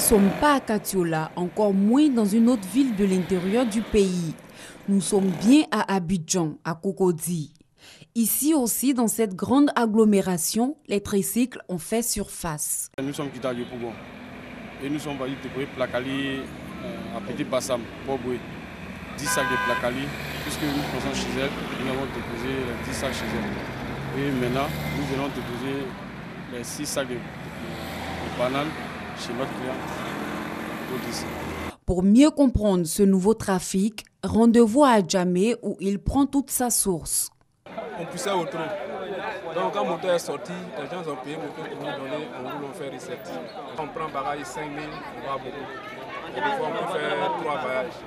sommes pas à Katiola, encore moins dans une autre ville de l'intérieur du pays. Nous sommes bien à Abidjan, à Cocody. Ici aussi, dans cette grande agglomération, les tricycles ont fait surface. Nous sommes quittés à Yopougon et nous sommes venus déposer Placali à Petit Bassam, pour Boué. 10 sacs de Placali, puisque nous pensons chez elle, nous avons déposé les 10 sacs chez elle. Et maintenant, nous allons déposer les 6 sacs de bananes chez notre client. Pour mieux comprendre ce nouveau trafic, rendez-vous à Djamé où il prend toute sa source. On poussait au trou. Donc quand le moteur est sorti, les gens ont payé le moteur pour nous donner, on roule, on fait recette. On prend bagage 5 000, on va beaucoup. Et des fois on peut faire 3 voyages.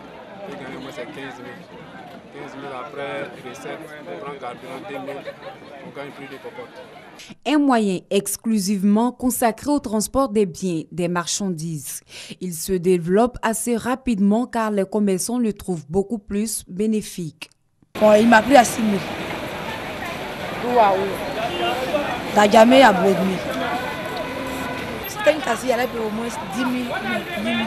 Et gagner moins c'est 15 000. 15 000 après recette, on prend carburant 2 000, on gagne plus de cocotte. Un moyen exclusivement consacré au transport des biens, des marchandises. Il se développe assez rapidement car les commerçants le trouvent beaucoup plus bénéfique. Bon, il m'a pris à 6 000. Waouh! T'as jamais à bout de 1000. C'était une tasse, il y avait au moins 10 000, 8 000.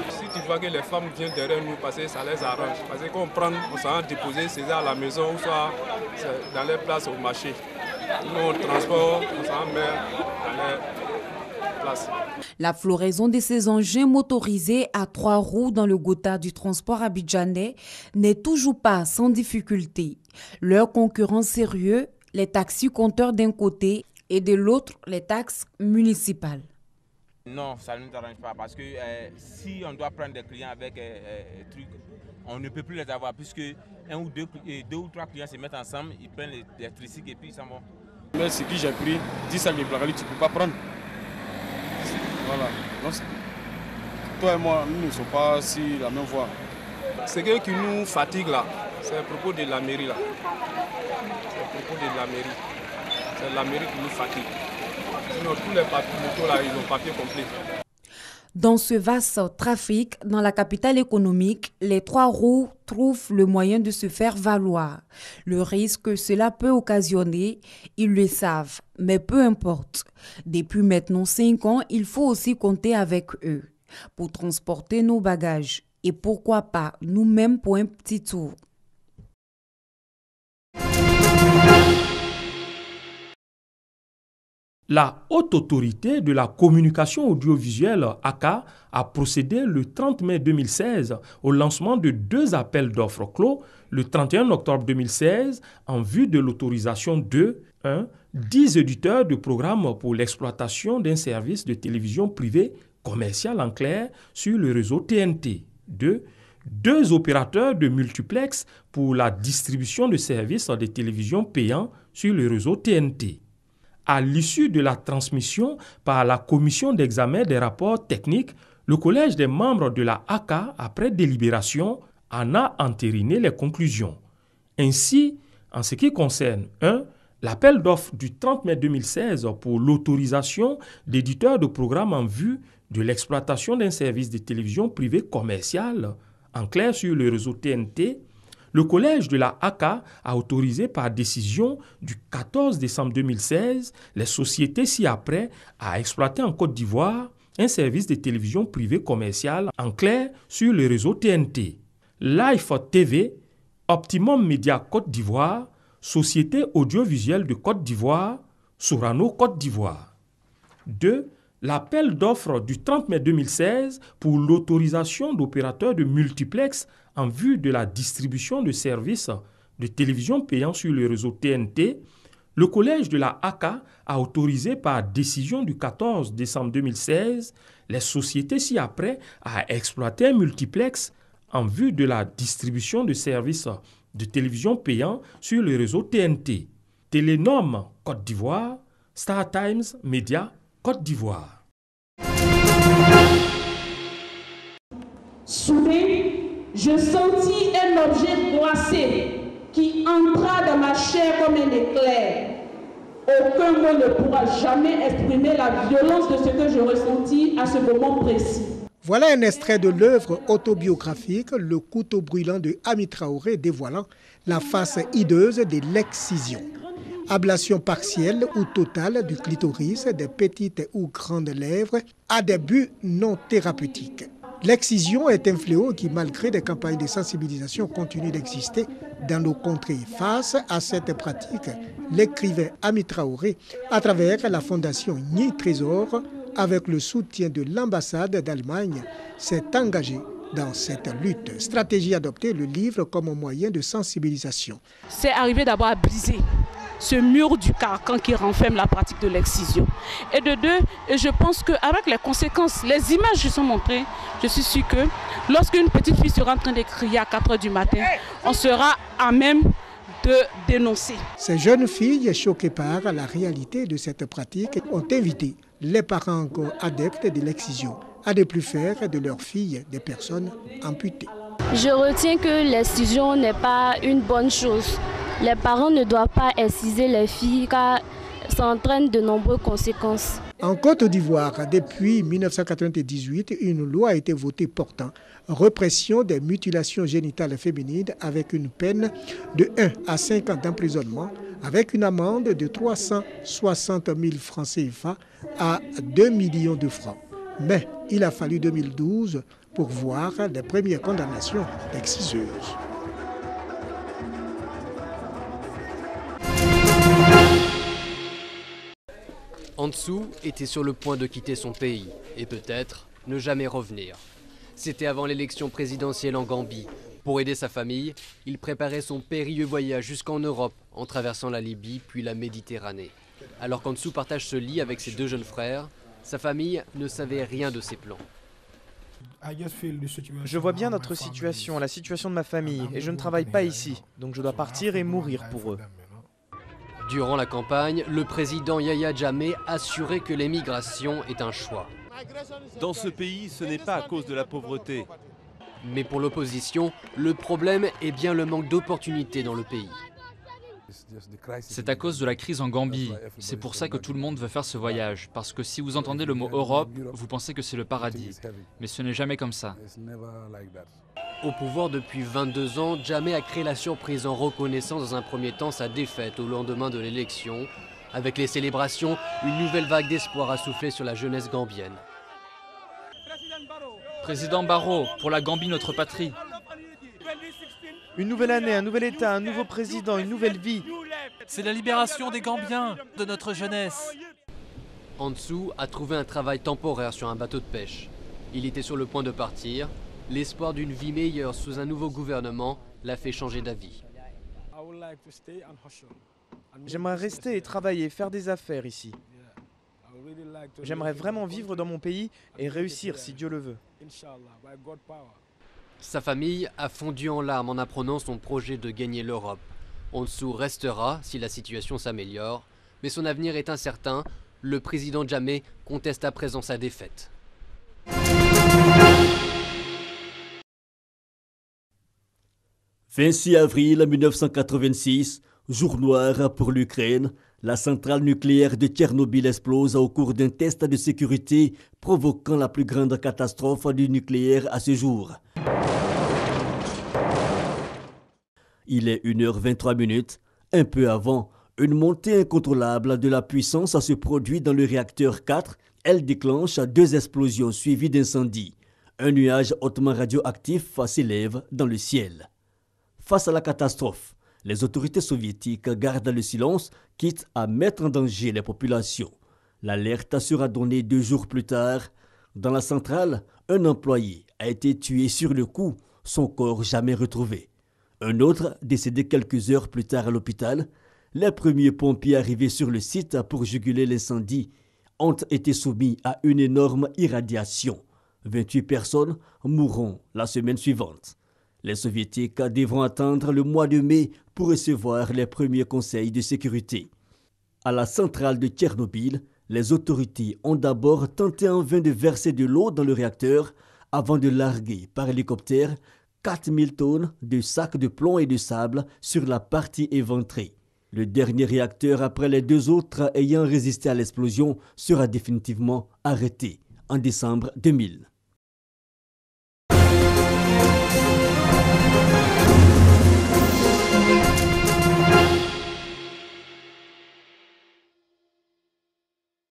Si tu vois que les femmes viennent derrière nous, parce que ça les arrange. Parce qu'on prend, on s'en va déposer, c'est à la maison ou soit dans les places au marché. Nous, on transporte, on s'en met dans les places. La floraison de ces engins motorisés à 3 roues dans le Gotha du transport abidjanais n'est toujours pas sans difficulté. Leurs concurrents sérieux, les taxis compteurs d'un côté et de l'autre, les taxes municipales. Non, ça ne nous arrange pas parce que si on doit prendre des clients avec trucs, on ne peut plus les avoir puisque deux ou trois clients se mettent ensemble, ils prennent les tricycles et puis ils s'en vont. Mais ce que j'ai pris, 10 sacs de Placali, tu ne peux pas prendre. Voilà. Donc, toi et moi, nous ne sommes pas sur la même voie. Ce qui nous fatigue là, c'est à propos de la mairie là. C'est à propos de la mairie. C'est la mairie qui nous fatigue. Sinon, tous les papiers motos là, ils ont papier complet. Dans ce vaste trafic, dans la capitale économique, les 3 roues trouvent le moyen de se faire valoir. Le risque que cela peut occasionner, ils le savent, mais peu importe. Depuis maintenant 5 ans, il faut aussi compter avec eux pour transporter nos bagages. Et pourquoi pas nous-mêmes pour un petit tour. La Haute Autorité de la Communication Audiovisuelle, ACA, a procédé le 30 mai 2016 au lancement de 2 appels d'offres clos le 31 octobre 2016 en vue de l'autorisation de 1. 10 éditeurs de programmes pour l'exploitation d'un service de télévision privé commercial en clair sur le réseau TNT. 2 opérateurs de multiplex pour la distribution de services de télévision payants sur le réseau TNT. À l'issue de la transmission par la commission d'examen des rapports techniques, le collège des membres de la ACA, après délibération, en a entériné les conclusions. Ainsi, en ce qui concerne 1. L'appel d'offres du 30 mai 2016 pour l'autorisation d'éditeurs de programmes en vue de l'exploitation d'un service de télévision privé commercial, en clair sur le réseau TNT, le collège de la ACA a autorisé par décision du 14 décembre 2016 les sociétés ci-après à exploiter en Côte d'Ivoire un service de télévision privé commercial en clair sur le réseau TNT. Life TV, Optimum Media Côte d'Ivoire, Société audiovisuelle de Côte d'Ivoire, Sorano Côte d'Ivoire. 2. L'appel d'offres du 30 mai 2016 pour l'autorisation d'opérateurs de multiplex en vue de la distribution de services de télévision payants sur le réseau TNT, le collège de la ACA a autorisé par décision du 14 décembre 2016 les sociétés ci-après à exploiter un multiplex en vue de la distribution de services de télévision payants sur le réseau TNT. Télénom Côte d'Ivoire, Star Times Media Côte d'Ivoire. Soudain, je sentis un objet glacé qui entra dans ma chair comme un éclair. Aucun mot ne pourra jamais exprimer la violence de ce que je ressentis à ce moment précis. Voilà un extrait de l'œuvre autobiographique Le couteau brûlant de Ami Traoré dévoilant la face hideuse de l'excision. Ablation partielle ou totale du clitoris, des petites ou grandes lèvres, à des buts non thérapeutiques. L'excision est un fléau qui, malgré des campagnes de sensibilisation, continue d'exister dans nos contrées. Face à cette pratique, l'écrivain Ami Traoré, à travers la fondation Nid Trésor, avec le soutien de l'ambassade d'Allemagne, s'est engagé dans cette lutte. Stratégie adoptée, le livre comme moyen de sensibilisation. C'est arrivé d'abord à briser ce mur du carcan qui renferme la pratique de l'excision. Et de deux, je pense qu'avec les conséquences, les images qui sont montrées, je suis sûre que lorsqu'une petite fille sera en train de crier à 4 h du matin, on sera à même de dénoncer. Ces jeunes filles, choquées par la réalité de cette pratique, ont invité les parents encore adeptes de l'excision à ne plus faire de leurs filles des personnes amputées. Je retiens que l'excision n'est pas une bonne chose. Les parents ne doivent pas exciser les filles car ça entraîne de nombreuses conséquences. En Côte d'Ivoire, depuis 1998, une loi a été votée portant répression des mutilations génitales féminines avec une peine de 1 à 5 ans d'emprisonnement, avec une amende de 360 000 francs CFA à 2 millions de francs. Mais il a fallu 2012 pour voir les premières condamnations d'exciseuses. Ansou était sur le point de quitter son pays et peut-être ne jamais revenir. C'était avant l'élection présidentielle en Gambie. Pour aider sa famille, il préparait son périlleux voyage jusqu'en Europe en traversant la Libye puis la Méditerranée. Alors qu'Ansou partage ce lit avec ses 2 jeunes frères, sa famille ne savait rien de ses plans. Je vois bien notre situation, la situation de ma famille, et je ne travaille pas ici, donc je dois partir et mourir pour eux. Durant la campagne, le président Yahya Jammeh assurait que l'émigration est un choix. Dans ce pays, ce n'est pas à cause de la pauvreté. Mais pour l'opposition, le problème est bien le manque d'opportunités dans le pays. C'est à cause de la crise en Gambie. C'est pour ça que tout le monde veut faire ce voyage. Parce que si vous entendez le mot Europe, vous pensez que c'est le paradis. Mais ce n'est jamais comme ça. Au pouvoir depuis 22 ans, Jammeh a créé la surprise en reconnaissant dans un premier temps sa défaite au lendemain de l'élection. Avec les célébrations, une nouvelle vague d'espoir a soufflé sur la jeunesse gambienne. Président Barrow, pour la Gambie, notre patrie. Une nouvelle année, un nouvel État, un nouveau président, une nouvelle vie. C'est la libération des Gambiens, de notre jeunesse. Ansou a trouvé un travail temporaire sur un bateau de pêche. Il était sur le point de partir. L'espoir d'une vie meilleure sous un nouveau gouvernement l'a fait changer d'avis. J'aimerais rester et travailler, faire des affaires ici. J'aimerais vraiment vivre dans mon pays et réussir si Dieu le veut. Sa famille a fondu en larmes en apprenant son projet de gagner l'Europe. Ansou restera si la situation s'améliore, mais son avenir est incertain. Le président Jammeh conteste à présent sa défaite. « 26 avril 1986, jour noir pour l'Ukraine. La centrale nucléaire de Tchernobyl explose au cours d'un test de sécurité, provoquant la plus grande catastrophe du nucléaire à ce jour. Il est 1h23. Un peu avant, une montée incontrôlable de la puissance se produit dans le réacteur 4. Elle déclenche 2 explosions suivies d'incendies. Un nuage hautement radioactif s'élève dans le ciel. Face à la catastrophe, les autorités soviétiques gardent le silence, quitte à mettre en danger les populations. L'alerte sera donnée 2 jours plus tard. Dans la centrale, un employé a été tué sur le coup, son corps jamais retrouvé. Un autre décédé quelques heures plus tard à l'hôpital. Les premiers pompiers arrivés sur le site pour juguler l'incendie ont été soumis à une énorme irradiation. 28 personnes mourront la semaine suivante. Les soviétiques devront attendre le mois de mai pour recevoir les premiers conseils de sécurité. À la centrale de Tchernobyl, les autorités ont d'abord tenté en vain de verser de l'eau dans le réacteur avant de larguer par hélicoptère 4000 tonnes de sacs de plomb et de sable sur la partie éventrée. Le dernier réacteur, après les 2 autres ayant résisté à l'explosion, sera définitivement arrêté en décembre 2000.